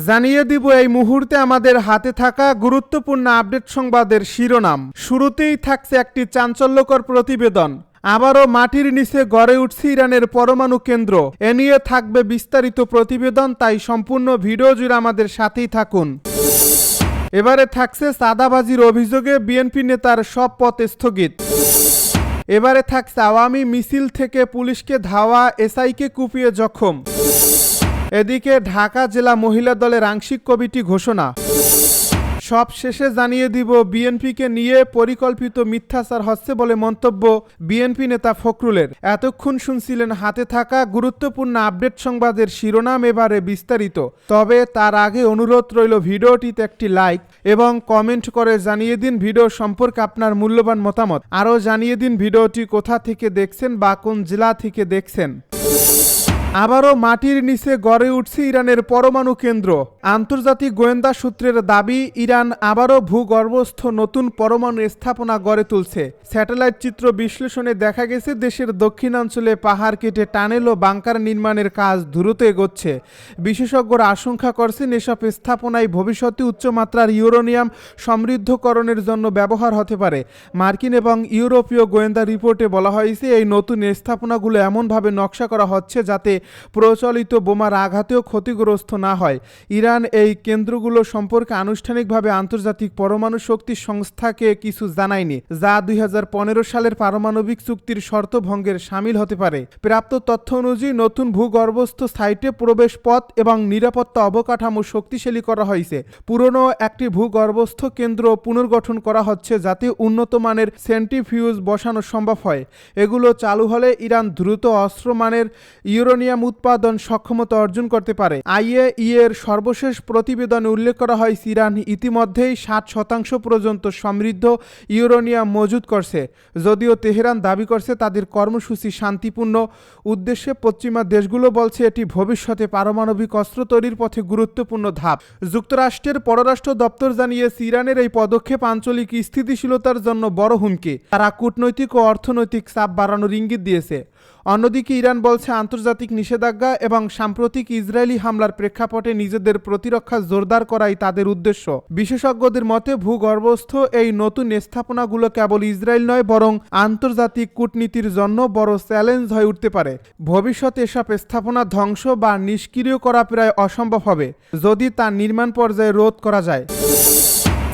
জানিয়ে দিব এই মুহূর্তে আমাদের হাতে থাকা গুরুত্বপূর্ণ আপডেট সংবাদের শিরোনাম। শুরুতেই থাকছে একটি চাঞ্চল্যকর প্রতিবেদন। আবারও মাটির নিচে গড়ে উঠছে ইরানের পরমাণু কেন্দ্র। এ নিয়ে থাকবে বিস্তারিত প্রতিবেদন, তাই সম্পূর্ণ ভিডিও জুড়ে আমাদের সাথেই থাকুন। এবারে থাকছে চাঁদাবাজির অভিযোগে বিএনপি নেতার সব পথ স্থগিত। এবারে থাকছে আওয়ামী মিছিল থেকে পুলিশকে ধাওয়া, এসআইকে কুপিয়ে জখম। এদিকে ঢাকা জেলা মহিলা দলের আংশিক কমিটি ঘোষণা। সব শেষে জানিয়ে দিব বিএনপিকে নিয়ে পরিকল্পিত মিথ্যাচার হচ্ছে বলে মন্তব্য বিএনপি নেতা ফখরুলের। এতক্ষণ শুনছিলেন হাতে থাকা গুরুত্বপূর্ণ আপডেট সংবাদের শিরোনাম, এবারে বিস্তারিত। তবে তার আগে অনুরোধ রইল ভিডিওটিতে একটি লাইক এবং কমেন্ট করে জানিয়ে দিন ভিডিও সম্পর্কে আপনার মূল্যবান মতামত। আরও জানিয়ে দিন ভিডিওটি কোথা থেকে দেখছেন বা কোন জেলা থেকে দেখছেন। আবারও মাটির নিচে গড়ে উঠছে ইরানের পরমাণু কেন্দ্র। আন্তর্জাতিক গোয়েন্দা সূত্রের দাবি, ইরান আবারও ভূগর্ভস্থ নতুন পরমাণু স্থাপনা গড়ে তুলছে। স্যাটেলাইট চিত্র বিশ্লেষণে দেখা গেছে দেশের দক্ষিণাঞ্চলে পাহাড় কেটে টানেল ও বাংকার নির্মাণের কাজ দ্রুত এগোচ্ছে। বিশেষজ্ঞরা আশঙ্কা করছেন এসব স্থাপনায় ভবিষ্যতে উচ্চমাত্রার ইউরেনিয়াম সমৃদ্ধকরণের জন্য ব্যবহার হতে পারে। মার্কিন এবং ইউরোপীয় গোয়েন্দা রিপোর্টে বলা হয়েছে এই নতুন স্থাপনাগুলো এমনভাবে নকশা করা হচ্ছে যাতে প্রচলিত বোমার আঘাতেও ক্ষতিগ্রস্ত না হয়। ইরান এই কেন্দ্রগুলো সম্পর্কে আনুষ্ঠানিকভাবে আন্তর্জাতিক পরমাণু শক্তি সংস্থাকে কিছু জানায়নি, যা 2015 সালের পারমাণবিক চুক্তির শর্ত ভঙ্গের শামিল হতে পারে। প্রাপ্ত তথ্য অনুযায়ী নতুন ভূগর্ভস্থ সাইটে প্রবেশ পথ এবং নিরাপত্তা অবকাঠামো শক্তিশালী করা হয়েছে। পুরনো একটি ভূগর্ভস্থ কেন্দ্র পুনর্গঠন করা হচ্ছে যাতে উন্নত মানের সেন্ট্রিফিউজ বসানো সম্ভব হয়। এগুলো চালু হলে ইরান দ্রুত অস্ত্রমানের ইউরেনিয়াম উৎপাদন সক্ষমতা অর্জন করতে পারে। আইএই এর সর্বশেষ প্রতিবেদনে উল্লেখ করা হয় ইরান ইতিমধ্যেই 60% পর্যন্ত সমৃদ্ধ ইউরেনিয়াম মজুত করছে। যদিও তেহরান দাবি করছে তাদের কর্মসূচি শান্তিপূর্ণ উদ্দেশ্যে, পশ্চিমা দেশগুলো বলছে এটি ভবিষ্যতে পারমাণবিক অস্ত্র তৈরির পথে গুরুত্বপূর্ণ ধাপ। যুক্তরাষ্ট্রের পররাষ্ট্র দপ্তর জানিয়েছে ইরানের এই পদক্ষেপ আঞ্চলিক স্থিতিশীলতার জন্য বড় হুমকি। তারা কূটনৈতিক ও অর্থনৈতিক চাপ বাড়ানোর ইঙ্গিত দিয়েছে। অন্যদিকে ইরান বলছে আন্তর্জাতিক নিষেধাজ্ঞা এবং সাম্প্রতিক ইসরায়েলি হামলার প্রেক্ষাপটে নিজেদের প্রতিরক্ষা জোরদার করাই তাদের উদ্দেশ্য। বিশেষজ্ঞদের মতে ভূগর্ভস্থ এই নতুন স্থাপনাগুলো কেবল ইসরায়েল নয় বরং আন্তর্জাতিক কূটনীতির জন্য বড় চ্যালেঞ্জ হয়ে উঠতে পারে। ভবিষ্যতে এসব স্থাপনা ধ্বংস বা নিষ্ক্রিয় করা প্রায় অসম্ভব হবে যদি তা নির্মাণ পর্যায়ে রোধ করা যায়।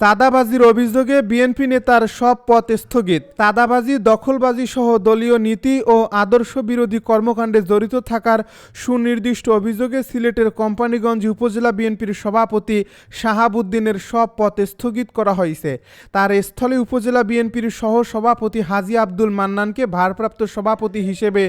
চাঁদাবাজির অভিযোগে বিএনপি নেতার সব পথ স্থগিত। চাঁদাবাজি, দখলবাজি সহ দলীয় নীতি ও আদর্শ বিরোধী কর্মকাণ্ডে জড়িত থাকার সুনির্দিষ্ট অভিযোগে সিলেটের কোম্পানীগঞ্জ উপজেলা বিএনপির সভাপতি শাহাবুদ্দিনের সব পথ স্থগিত করা হয়েছে। তার স্থলে উপজেলা বিএনপির সহ সভাপতি হাজী আব্দুল মান্নানকে ভারপ্রাপ্ত সভাপতি হিসেবে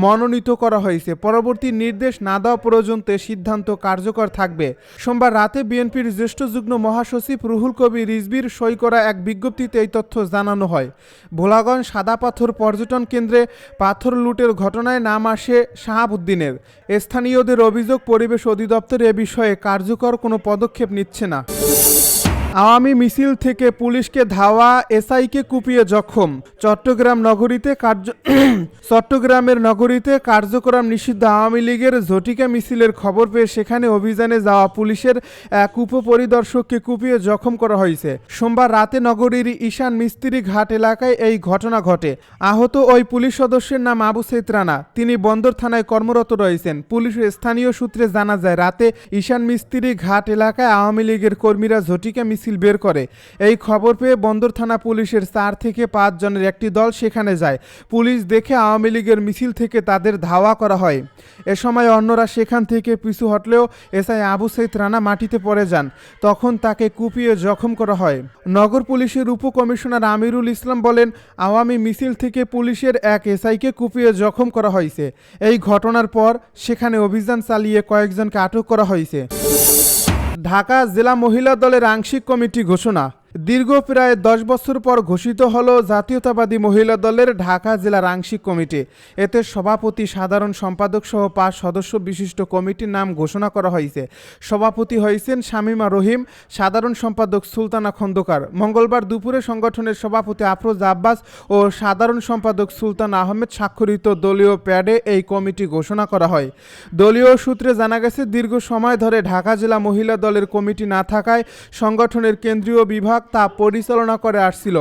মনোনীত করা হয়েছে। পরবর্তী নির্দেশ না দেওয়া পর্যন্ত সিদ্ধান্ত কার্যকর থাকবে। সোমবার রাতে বিএনপির জ্যেষ্ঠ যুগ্ম মহাসচিব রুহুল কবির রিজভির সই করা এক বিজ্ঞপ্তিতে এই তথ্য জানানো হয়। ভোলাগঞ্জ সাদা পাথর পর্যটন কেন্দ্রে পাথর লুটের ঘটনায় নাম আসে শাহাবুদ্দিনের। স্থানীয়দের অভিযোগ পরিবেশ অধিদপ্তর এ বিষয়ে কার্যকর কোনো পদক্ষেপ নিচ্ছে না। আওয়ামী মিছিল থেকে পুলিশকে ধাওয়া, এসআইকে কুপিয়ে জখম। চট্টগ্রামের নগরীতে কার্যক্রম নিষিদ্ধ আওয়ামী লীগের ঝটিকা মিছিলের খবর পেয়ে সেখানে অভিযানে যাওয়া পুলিশের এক উপপরিদর্শককে কুপিয়ে জখম করা হয়েছে। সোমবার রাতে নগরীর ঈশান মিস্ত্রি ঘাট এলাকায় এই ঘটনা ঘটে। আহত ওই পুলিশ সদস্যের নাম আবু সাইদ রানা। তিনি বন্দর থানায় কর্মরত রয়েছেন। পুলিশের স্থানীয় সূত্রে জানা যায় রাতে ঈশান মিস্ত্রি ঘাট এলাকায় আওয়ামী লীগের কর্মীরা ঝটিকা মিছিল বের করে। এই খবর পেয়ে বন্দর থানা পুলিশের 4 থেকে 5 জনের একটি দল সেখানে যায়। পুলিশ দেখে আওয়ামী লীগের মিছিল থেকে তাদের ধাওয়া করা হয়। এ সময় অন্যরা সেখান থেকে পিছু হটলেও এসআই আবু সাইদ রানা মাটিতে পড়ে যান। তখন তাকে কুপিয়ে জখম করা হয়। নগর পুলিশের উপকমিশনার আমিরুল ইসলাম বলেন, আওয়ামী মিছিল থেকে পুলিশের এক এসআইকে কুপিয়ে জখম করা হয়েছে। এই ঘটনার পর সেখানে অভিযান চালিয়ে কয়েকজনকে আটক করা হয়েছে। ঢাকা জেলা মহিলা দলের আংশিক কমিটি ঘোষণা। দীর্ঘ প্রায় 10 বছর পর ঘোষিত হলো জাতীয়তাবাদী মহিলা দলের ঢাকা জেলার আংশিক কমিটি। এতে সভাপতি, সাধারণ সম্পাদক সহ 5 সদস্য বিশিষ্ট কমিটির নাম ঘোষণা করা হয়েছে। সভাপতি হয়েছেন শামীমা রহিম, সাধারণ সম্পাদক সুলতানা খন্দকার। মঙ্গলবার দুপুরে সংগঠনের সভাপতি আফরোজ আব্বাস ও সাধারণ সম্পাদক সুলতান আহমেদ স্বাক্ষরিত দলীয় প্যাডে এই কমিটি ঘোষণা করা হয়। দলীয় সূত্রে জানা গেছে, দীর্ঘ সময় ধরে ঢাকা জেলা মহিলা দলের কমিটি না থাকায় সংগঠনের কেন্দ্রীয় বিভাগ তা পরিচালনা করে আসছিল।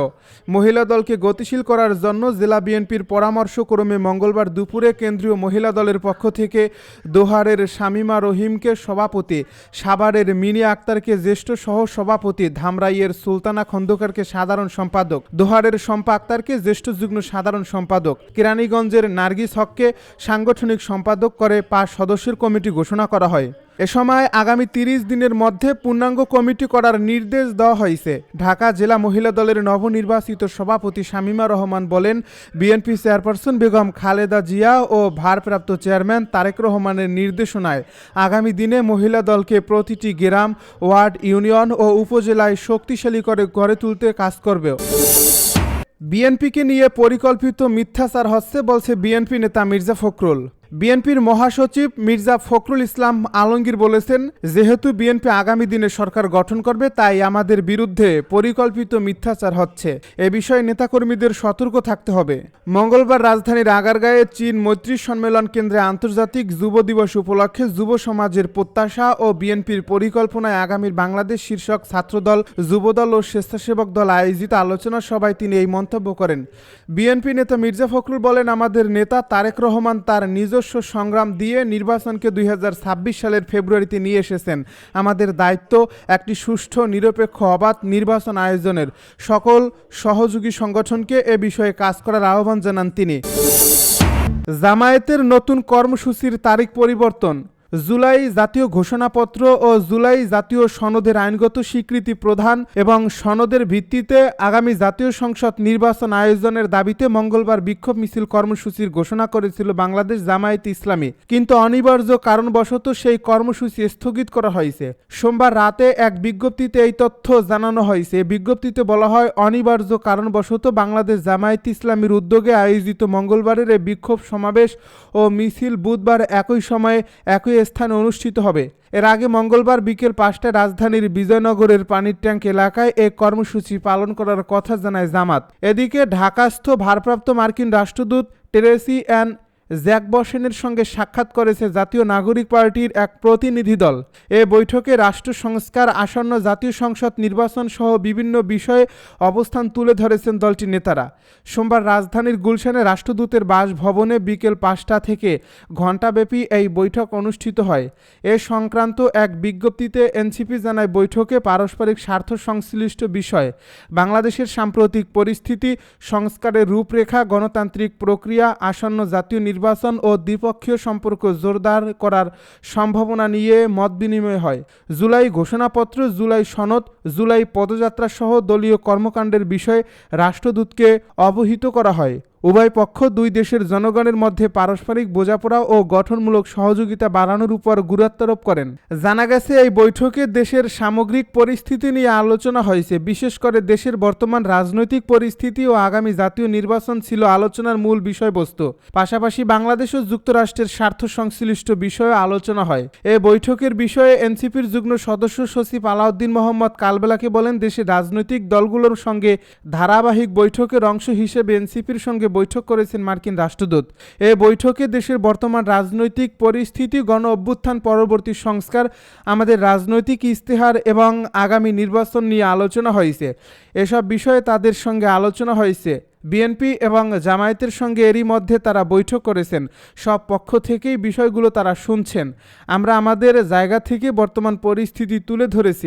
মহিলা দলকে গতিশীল করার জন্য জেলা বিএনপির পরামর্শক্রমে মঙ্গলবার দুপুরে কেন্দ্রীয় মহিলা দলের পক্ষ থেকে দোহারের শামীমা রহিমকে সভাপতি, সাভারের মিনি আক্তারকে জ্যেষ্ঠ সহ সভাপতি, ধামরাইয়ের সুলতানা খন্দকারকে সাধারণ সম্পাদক, দোহারের শম্পা আক্তারকে জ্যেষ্ঠ যুগ্ম সাধারণ সম্পাদক, কেরানীগঞ্জের নার্গিস হককে সাংগঠনিক সম্পাদক করে 5 সদস্যের কমিটি ঘোষণা করা হয়। এ সময় আগামী 30 দিনের মধ্যে পূর্ণাঙ্গ কমিটি করার নির্দেশ দেওয়া হয়েছে। ঢাকা জেলা মহিলা দলের নবনির্বাচিত সভাপতি শামীমা রহমান বলেন, বিএনপি চেয়ারপারসন বেগম খালেদা জিয়া ও ভারপ্রাপ্ত চেয়ারম্যান তারেক রহমানের নির্দেশনায় আগামী দিনে মহিলা দলকে প্রতিটি গ্রাম, ওয়ার্ড, ইউনিয়ন ও উপজেলায় শক্তিশালী করে গড়ে তুলতে কাজ করবে। বিএনপিকে নিয়ে পরিকল্পিত মিথ্যাচার হচ্ছে বলছে বিএনপি নেতা মির্জা ফখরুল। বিএনপির মহাসচিব মির্জা ফখরুল ইসলাম আলমগীর বলেছেন, যেহেতু বিএনপি আগামী দিনে সরকার গঠন করবে, তাই আমাদের বিরুদ্ধে পরিকল্পিত মিথ্যাচার হচ্ছে। এ বিষয়ে নেতাকর্মীদের সতর্ক থাকতে হবে। মঙ্গলবার রাজধানীর আগারগাঁয়ে চীন মৈত্রী সম্মেলন কেন্দ্রে আন্তর্জাতিক যুব দিবস উপলক্ষে যুব সমাজের প্রত্যাশা ও বিএনপির পরিকল্পনায় আগামীর বাংলাদেশ শীর্ষক ছাত্রদল, যুবদল ও স্বেচ্ছাসেবক দল আয়োজিত আলোচনা সভায় তিনি এই মন্তব্য করেন। বিএনপি নেতা মির্জা ফখরুল বলেন, আমাদের নেতা তারেক রহমান তার নিজস্ব সংগ্রাম দিয়ে নির্বাচনকে 2026 সালের ফেব্রুয়ারিতে নিয়ে এসেছেন। আমাদের দায়িত্ব একটি সুষ্ঠু, নিরপেক্ষ, অবাধ নির্বাচন আয়োজনের। সকল সহযোগী সংগঠনকে এ বিষয়ে কাজ করার আহ্বান জানান তিনি। জামায়াতের নতুন কর্মসূচির তারিখ পরিবর্তন। জুলাই জাতীয় ঘোষণাপত্র ও জুলাই জাতীয় সনদের আইনগত স্বীকৃতি প্রদান এবং সনদের ভিত্তিতে আগামী জাতীয় সংসদ নির্বাচন আয়োজনের দাবিতে মঙ্গলবার বিক্ষোভ মিছিল কর্মসূচির ঘোষণা করেছিল বাংলাদেশ জামায়াতে ইসলামী, কিন্তু অনিবার্য কারণবশত সেই কর্মসূচি স্থগিত করা হয়েছে। সোমবার রাতে এক বিজ্ঞপ্তিতে এই তথ্য জানানো হয়েছে। বিজ্ঞপ্তিতে বলা হয়, অনিবার্য কারণবশত বাংলাদেশ জামায়াতে ইসলামীর উদ্যোগে আয়োজিত মঙ্গলবারের এই বিক্ষোভ সমাবেশ ও মিছিল বুধবার একই সময়ে একই স্থানে অনুষ্ঠিত হবে। এর আগে মঙ্গলবার বিকেল 5টায় রাজধানীর বিজয়নগরের পানির ট্যাঙ্ক এলাকায় এই কর্মসূচি পালন করার কথা জানায় জামাত। এদিকে ঢাকাস্থ ভারপ্রাপ্ত মার্কিন রাষ্ট্রদূত টেরেসি অ্যান জ্যাকবসেনের সঙ্গে সাক্ষাৎ করেছে জাতীয় নাগরিক পার্টির এক প্রতিনিধি দল। এ বৈঠকে রাষ্ট্র সংস্কার, আসন্ন জাতীয় সংসদ নির্বাচন সহ বিভিন্ন বিষয়ে অবস্থান তুলে ধরেছেন দলটির নেতারা। সোমবার রাজধানীর গুলশানে রাষ্ট্রদূতের বাসভবনে বিকেল 5টা থেকে ঘণ্টাব্যাপী এই বৈঠক অনুষ্ঠিত হয়। এ সংক্রান্ত এক বিজ্ঞপ্তিতে এনসিপি জানায়, বৈঠকে পারস্পরিক স্বার্থ সংশ্লিষ্ট বিষয়, বাংলাদেশের সাম্প্রতিক পরিস্থিতি, সংস্কারের রূপরেখা, গণতান্ত্রিক প্রক্রিয়া, আসন্ন জাতীয় নির্বাচন ও দ্বিপক্ষীয় সম্পর্ক জোরদার করার সম্ভাবনা নিয়ে মত বিনিময় হয়। জুলাই ঘোষণাপত্র, জুলাই সনদ, জুলাই পদযাত্রা সহ দলীয় কর্মকাণ্ডের বিষয়ে রাষ্ট্রদূতকে অবহিত করা হয়। উভয় পক্ষ দুই দেশের জনগণের মধ্যে পারস্পরিক বোঝাপড়া ও গঠনমূলক সহযোগিতা বাড়ানোর উপর গুরুত্বারোপ করেন। জানা গেছে, এই বৈঠকে দেশের সামগ্রিক পরিস্থিতি নিয়ে আলোচনা হয়েছে। বিশেষ করে দেশের বর্তমান রাজনৈতিক পরিস্থিতি ও আগামী জাতীয় নির্বাচন ছিল আলোচনার মূল বিষয়বস্তু। পাশাপাশি বাংলাদেশ ও যুক্তরাষ্ট্রের স্বার্থ সংশ্লিষ্ট বিষয়ে আলোচনা হয়। এ বৈঠকের বিষয়ে এনসিপির যুগ্ম সদস্য সচিব আলাউদ্দিন মোহাম্মদ কালবেলাকে বলেন, দেশের রাজনৈতিক দলগুলোর সঙ্গে ধারাবাহিক বৈঠকের অংশ হিসেবে এনসিপির সঙ্গে বৈঠক করেছেন মার্কিন রাষ্ট্রদূত। এ বৈঠকে দেশের বর্তমান রাজনৈতিক পরিস্থিতি, গণ অভ্যুত্থান পরবর্তী সংস্কার, আমাদের রাজনৈতিক ইস্তেহার এবং আগামী নির্বাচন নিয়ে আলোচনা হয়েছে। এসব বিষয়ে তাদের সঙ্গে আলোচনা হয়েছে। বিএনপি এবং জামায়াতের সঙ্গে এরই মধ্যে তারা বৈঠক করেছেন। সব পক্ষ থেকেই বিষয়গুলো তারা শুনছেন। আমরা আমাদের জায়গা থেকে বর্তমান পরিস্থিতি তুলে ধরেছি।